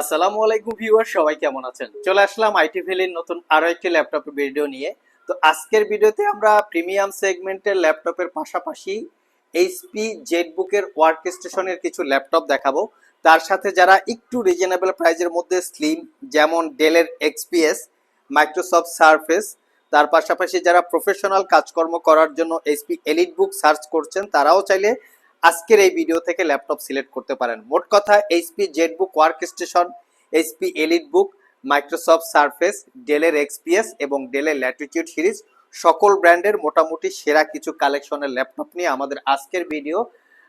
আসসালামু আলাইকুম ভিউয়ার, সবাই কেমন আছেন? চলে আসলাম আইটি ভ্যালির নতুন আরো একটি ল্যাপটপের ভিডিও নিয়ে। তো আজকের ভিডিওতে আমরা প্রিমিয়াম সেগমেন্টের ল্যাপটপের পাশাপাশি এইচপি জেটবুকের ওয়ার্ক স্টেশনের কিছু ল্যাপটপ দেখাবো। তার সাথে যারা একটু রিজনেবল প্রাইজের মধ্যে স্লিম, যেমন ডেলের এক্সপিএস, মাইক্রোসফট সারফেস, তার পাশাপাশি যারা প্রফেশনাল কাজকর্ম করার জন্য এইচপি এলিট বুক সার্চ করছেন, তারাও চাইলে আজকের এই ভিডিও থেকে ল্যাপটপ সিলেক্ট করতে পারেন। মোট কথা, HP ZBook workstation, HP EliteBook, Microsoft Surface, ডেলের এক্সপিএস এবং ডেলের ল্যাটিটিউড সিরিজ সকল ব্র্যান্ডের মোটামুটি সেরা কিছু কালেকশনের ল্যাপটপ নিয়ে আমাদের আজকের ভিডিও।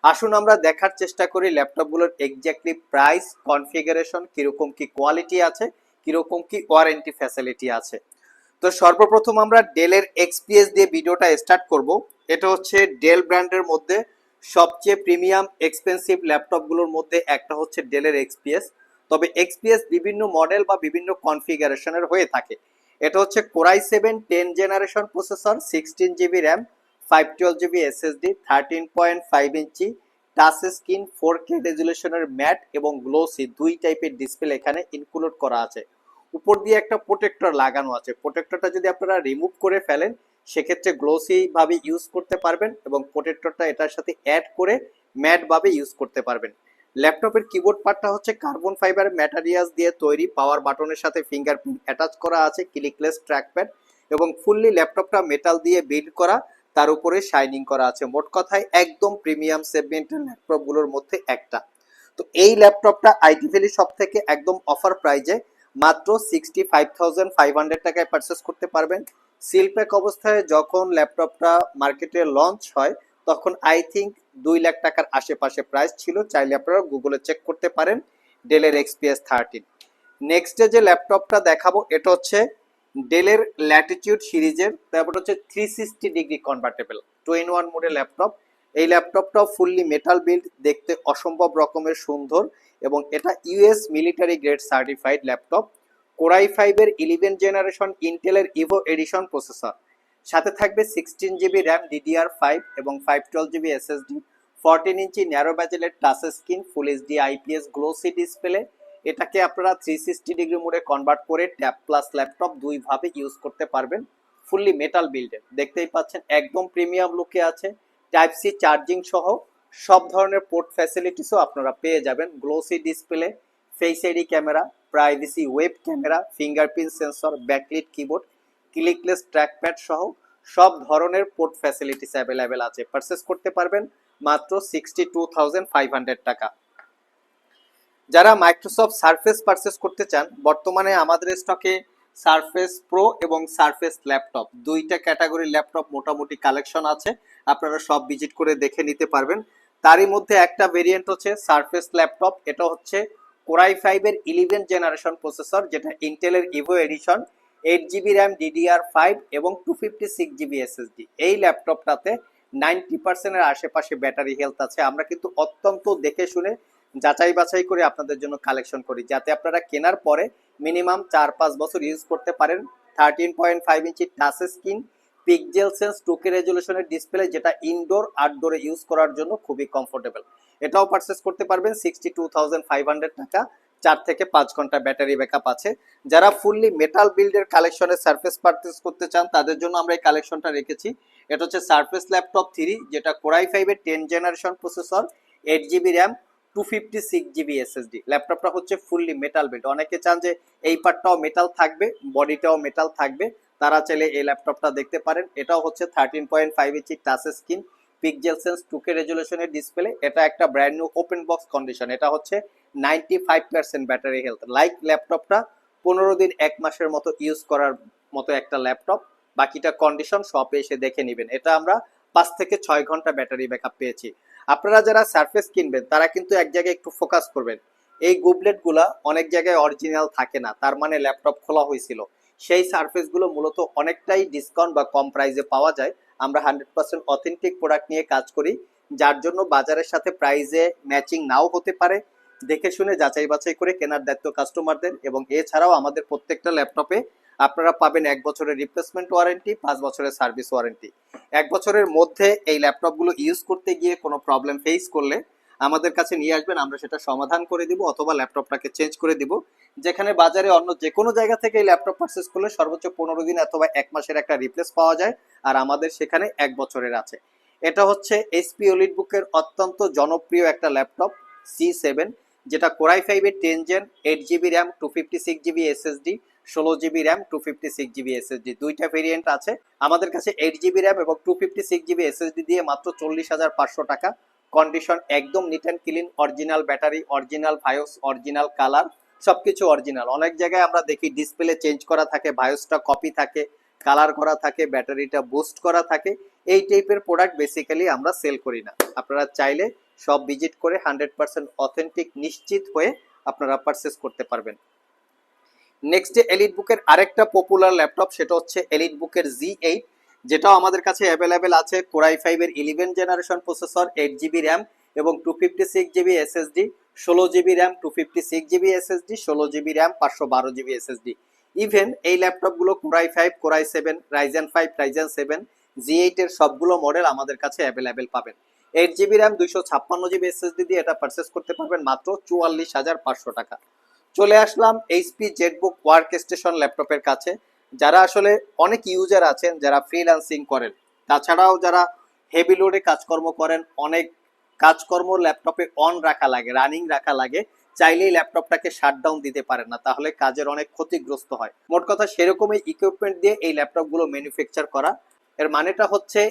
আসুন আমরা দেখার চেষ্টা করি ল্যাপটপগুলোর এক্স্যাক্টলি প্রাইস, কনফিগারেশন, কিরকম কি কোয়ালিটি আছে, কিরকম কি ওয়ারেন্টি ফ্যাসিলিটি আছে। তো সর্বপ্রথম আমরা ডেলের এক্সপিএস দিয়ে ভিডিওটা স্টার্ট করব। এটা হচ্ছে ডেল ব্র্যান্ডের মধ্যে সবচেয়ে প্রিমিয়াম এক্সপেন্সিভ ল্যাপটপগুলোর মধ্যে একটা হচ্ছে ডেলের এক্সপিএস। তবে এক্সপিএস বিভিন্ন মডেল বা বিভিন্ন কনফিগারেশনের হয়ে থাকে। এটা হচ্ছে core i 7 10 generation processor, 16 GB RAM, 512 GB SSD, 13.5 inch touch screen, 4K রেজুলেশনের ম্যাট এবং গ্লোসি দুই টাইপের ডিসপ্লে এখানে ইনক্লুড করা আছে। উপর দিয়ে একটা প্রোটেক্টর লাগানো আছে। প্রোটেক্টরটা যদি আপনারা রিমুভ করে ফেলেন, সেক্ষেত্রে গ্লোসি ভাবে ইউজ করতে পারবেন এবং প্রোটেক্টরটা এটার সাথে অ্যাড করে ম্যাট ভাবে ইউজ করতে পারবেন। ল্যাপটপের কিবোর্ড পার্টটা হচ্ছে কার্বন ফাইবার ম্যাটেরিয়ালস দিয়ে তৈরি। পাওয়ার বাটনের সাথে ফিঙ্গারপ্রিন্ট অ্যাটাচ করা আছে, ক্লিকলেস ট্র্যাকপ্যাড এবং ফুললি ল্যাপটপটা মেটাল দিয়ে বিল্ড করা, তার উপরে শাইনিং করা আছে। মোট কথায় একদম প্রিমিয়াম সেগমেন্টের ল্যাপটপগুলোর মধ্যে একটা। তো এই ল্যাপটপটা আইটি ভ্যালি শপ থেকে একদম অফার প্রাইজে মাত্র 65,500 টাকায় পারচেস করতে পারবেন। সিল প্যাক অবস্থায় যখন ল্যাপটপটা মার্কেটে লঞ্চ হয়, তখন আই থিঙ্ক 2 লাখ টাকার আশেপাশে প্রাইস ছিল। চাইলে আপনারা গুগলে চেক করতে পারেন ডেলের এক্সপিএস 13। নেক্সটে যে ল্যাপটপটা দেখাবো এটা হচ্ছে ডেলের ল্যাটিটিউড সিরিজের, তারপর হচ্ছে 360 ডিগ্রি কনভার্টেবল 2-in-1 মোডের ল্যাপটপ। এই ল্যাপটপটাও ফুললি মেটাল বিল্ড, দেখতে অসম্ভব রকমের সুন্দর এবং এটা US military grade certified laptop. Core i 5-এর 11 জেনারেশন ইন্টেলের ইভো এডিশন প্রসেসর, সাথে থাকবে 16 জিবি র্যাম DDR5 এবং 512 জিবি এসএসডি, 14 ইঞ্চি ন্যারো ব্যাজেলের touch screen, full HD IPS glossy display. এটাকে আপনারা 360 ডিগ্রি মোডে কনভার্ট করে ট্যাব প্লাস ল্যাপটপ দুইভাবে ইউজ করতে পারবেন। ফুললি মেটাল বিল্ডের, দেখতেই পাচ্ছেন একদম প্রিমিয়াম লুকে আছে। টাইপ সি চার্জিং সহ সব ধরনের পোর্ট ফ্যাসিলিটিসও আপনারা পেয়ে যাবেন। Glossy display, face ID camera, privacy web camera, fingerprint sensor, backlit keyboard, clickless trackpad সহ সব ধরনের পোর্ট ফ্যাসিলিটিস অ্যাভেলেবেল আছে। পারচেস করতে পারবেন মাত্র 62,500 টাকা। যারা মাইক্রোসফট সারফেস পারচেস করতে চান, বর্তমানে আমাদের স্টকে সারফেস প্রো এবং সারফেস ল্যাপটপ দুইটা ক্যাটাগরির ল্যাপটপ মোটামুটি কালেকশন আছে। আপনারা সব ভিজিট করে দেখে নিতে পারবেন। তারই মধ্যে একটা ভেরিয়েন্ট হচ্ছে সারফেস ল্যাপটপ। এটা হচ্ছে কোরাই 5-এর 11 জেনারেশন প্রসেসর, যেটা ইন্টেলের Evo addition, 8 GB RAM DDR5 এবং 256 জিবি এসএসডি। এই ল্যাপটপটাতে 90%-এর আশেপাশে ব্যাটারি হেলথ আছে। আমরা কিন্তু অত্যন্ত দেখে শুনে যাচাই বাছাই করে আপনাদের জন্য কালেকশন করি, যাতে আপনারা কেনার পরে মিনিমাম 4-5 বছর ইউজ করতে পারেন। 13.5 inch touch screen, pixel sense 2K রেজুলেশনের ডিসপ্লে, যেটা ইনডোর আউটডোরে ইউজ করার জন্য খুবই কমফোর্টেবল। এটাও পারচেস করতে পারবেন 62,500 টাকা। 4 থেকে 5 ঘন্টা ব্যাটারি ব্যাকআপ আছে। যারা ফুললি মেটাল বিল্ডের কালেকশনের সারফেস পারচেস করতে চান, তাদের জন্য আমরা এই কালেকশনটা রেখেছি। এটা হচ্ছে সারফেস ল্যাপটপ 3, যেটা কোরাই 5-এর 10 generation processor, 8 GB RAM, 256 GB SSD. ল্যাপটপটা হচ্ছে ফুললি মেটাল বিল্ড। অনেকে চান যে এই পার্টটাও মেটাল থাকবে, বডিটাও মেটাল থাকবে, তারা চাইলে এই ল্যাপটপটা দেখতে পারেন। এটাও হচ্ছে 13.5 inch touch screen, pixel sense 2K রেজুলেশনের ডিসপ্লে। এটা একটা brand new open box condition. এটা হচ্ছে 95% ব্যাটারি হেলথ। লাইক ল্যাপটপটা 15 দিন 1 মাসের মতো ইউজ করার মতো একটা ল্যাপটপ। বাকিটা কন্ডিশন শপে এসে দেখে নেবেন। এটা আমরা 5 থেকে 6 ঘন্টা ব্যাটারি ব্যাকআপ পেয়েছি। আপনারা যারা সারফেস কিনবেন, তারা কিন্তু এক জায়গায় একটু ফোকাস করবেন। এই গুবলেটগুলা অনেক জায়গায় অরিজিনাল থাকে না, তার মানে ল্যাপটপ খোলা হয়েছিল। সেই সারফেসগুলো মূলত অনেকটাই ডিসকাউন্ট বা কম প্রাইসে পাওয়া যায়। আমরা 100% অথেন্টিক প্রোডাক্ট নিয়ে কাজ করি, যার জন্য বাজারের সাথে প্রাইসে ম্যাচিং নাও হতে পারে। দেখে শুনে যাচাই বাছাই করে কেনার দায়িত্ব কাস্টমারদের। এবং এছাড়াও আমাদের প্রত্যেকটা ল্যাপটপে আপনারা পাবেন 1 বছরের রিপ্লেসমেন্ট ওয়ারেন্টি, 5 বছরের সার্ভিস ওয়ারেন্টি। 1 বছরের মধ্যে এই ল্যাপটপগুলো ইউজ করতে গিয়ে কোনো প্রবলেম ফেস করলে আমাদের কাছে নিয়ে আসবেন, আমরা সেটা সমাধান করে দিব অথবা ল্যাপটপটাকে চেঞ্জ করে দিব। যেখানে বাজারে অন্য যে কোনো জায়গা থেকে এই ল্যাপটপ পারচেস করলে সর্বোচ্চ 15 দিন অথবা 1 মাসের একটা রিপ্লেস পাওয়া যায়, আর আমাদের সেখানে 1 বছরের আছে। এটা হচ্ছে এইচপি এলিটবুকের অত্যন্ত জনপ্রিয় একটা ল্যাপটপ C7, যেটা কোরাই 5-এর 10 gen, 8 GB RAM, 256 GB SSD, 16 GB RAM, 256 GB SSD, দুইটা ভেরিয়েন্ট আছে। আমাদের কাছে 8 জিবি র্যাম এবং 256 জিবি এসএসডি দিয়ে মাত্র 40,500 টাকা। কন্ডিশন একদম neat and clean, original battery, original ভায়োস, original colour, সবকিছু অরিজিনাল। অনেক জায়গায় আমরা দেখি ডিসপ্লে চেঞ্জ করা থাকে, ভায়োসটা কপি থাকে, কালার করা থাকে, ব্যাটারিটা বুস্ট করা থাকে। এই টাইপের প্রোডাক্ট বেসিক্যালি আমরা সেল করি না। আপনারা চাইলে সব ভিজিট করে 100% অথেন্টিক নিশ্চিত হয়ে আপনারা পারচেস করতে পারবেন। নেক্সট এলিটবুকের আরেকটা পপুলার ল্যাপটপ, সেটা হচ্ছে এলিটবুকের Z8, যেটাও আমাদের কাছে অ্যাভেলেবেল আছে। কোরাই 5-এর 11 জেনারেশন প্রসেসর, 8 জিবি র্যাম এবং 256 GB SSD, 16 GB RAM, 256 GB SSD, 16 GB RAM, 512 GB SSD. Even এই ল্যাপটপগুলো core i 5, core i 7, Ryzen 5, Ryzen 7, Z8 এর সবগুলো মডেল আমাদের কাছে অ্যাভেলেবেল পাবেন। 8 জিবি র্যাম, 256 জিবি এসএসডি দিয়ে এটা পারচেস করতে পারবেন মাত্র 44,500 টাকা। চলে আসলাম এইচপি জেটবুক ওয়ার্ক স্টেশন ল্যাপটপের কাছে। যারা আসলে অনেক ইউজার আছেন যারা ফ্রিল্যান্সিং করেন, তাছাড়াও যারা হেভি লোডে কাজকর্ম করেন, অনেক কাজকর্ম ল্যাপটপে অন রাখা লাগে, রানিং রাখা লাগে, চাইলেই ল্যাপটপটাকে শাটডাউন দিতে পারেন না, তাহলে কাজের অনেক ক্ষতিগ্রস্ত হয়। মোট কথা সেরকমই ইকুইপমেন্ট দিয়ে এই ল্যাপটপগুলো ম্যানুফ্যাকচার করা। এর মানেটা হচ্ছে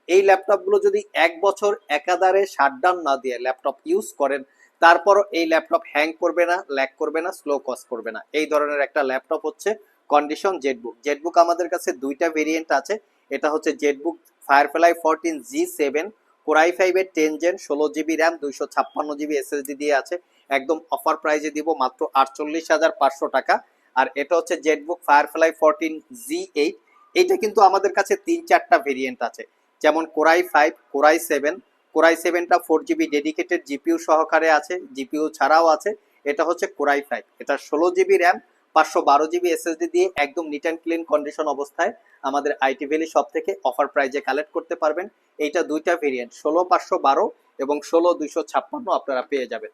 এই ল্যাপটপগুলো যদি 1 বছর একাধারে শাটডাউন না দিয়ে ল্যাপটপ ইউজ করেন, তারপরও এই ল্যাপটপ হ্যাং করবে না, ল্যাগ করবে না, স্লো কজ করবে না। এই ধরনের একটা ল্যাপটপ হচ্ছে কন্ডিশন জেটবুক। জেটবুক আমাদের কাছে দুইটা ভেরিয়েন্ট আছে। এটা হচ্ছে জেটবুক ফায়ারফ্লাই 14 G7, কোরাই 5-এর 10 gen, 16 GB RAM, 256 GB SSD দিয়ে আছে। একদম অফার প্রাইজে দিব মাত্র 48,500 টাকা। আর এটা হচ্ছে জেটবুক ফায়ারফ্লাই 14 G8। এইটা কিন্তু আমাদের কাছে 3-4টা ভেরিয়েন্ট আছে, যেমন কোরাই 5, কোরাই 7। কোরাই 7টা 4 জিবি ডেডিকেটেড জিপিইউ সহকারে আছে, জিপিইউ ছাড়াও আছে। এটা হচ্ছে কোরাই 5, এটা 16 জিবি র্যাম, 512 জিবি এসএসডি দিয়ে একদম নিট অ্যান্ড ক্লিন কন্ডিশন অবস্থায় আমাদের আইটি ভ্যালি শপ থেকে অফার প্রাইজে কালেক্ট করতে পারবেন। এইটা দুইটা ভেরিয়েন্ট, 16,512 এবং 16,256 আপনারা পেয়ে যাবেন।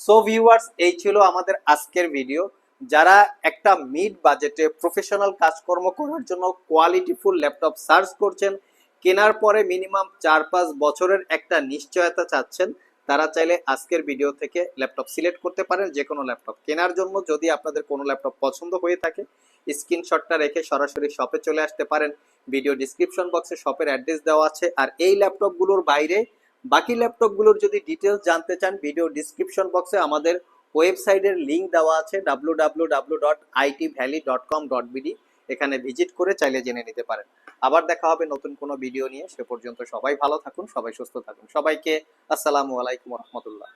সো ভিউয়ার্স, এই ছিল আমাদের আজকের ভিডিও। যারা একটা মিড বাজেটে প্রফেশনাল কাজকর্ম করার জন্য কোয়ালিটিফুল ল্যাপটপ সার্চ করছেন, কেনার পরে মিনিমাম 4-5 বছরের একটা নিশ্চয়তা চাচ্ছেন, তারা চাইলে আজকের ভিডিও থেকে ল্যাপটপ সিলেক্ট করতে পারেন। যে কোনো ল্যাপটপ কেনার জন্য যদি আপনাদের কোনো ল্যাপটপ পছন্দ হয়ে থাকে, স্ক্রিনশটটা রেখে সরাসরি শপে চলে আসতে পারেন। ভিডিও ডিসক্রিপশন বক্সে শপের অ্যাড্রেস দেওয়া আছে। আর এই ল্যাপটপগুলোর বাইরে বাকি ল্যাপটপগুলোর যদি ডিটেলস জানতে চান, ভিডিও ডিসক্রিপশন বক্সে আমাদের ওয়েবসাইটের লিঙ্ক দেওয়া আছে, www.itvalley.com.bd। এখানে ভিজিট করে চাইলে জেনে নিতে পারেন। আবার দেখা হবে নতুন কোনো ভিডিও নিয়ে। সে পর্যন্ত সবাই ভালো থাকুন, সবাই সুস্থ থাকুন। সবাইকে আসসালামু আলাইকুম রহমতুল্লাহ।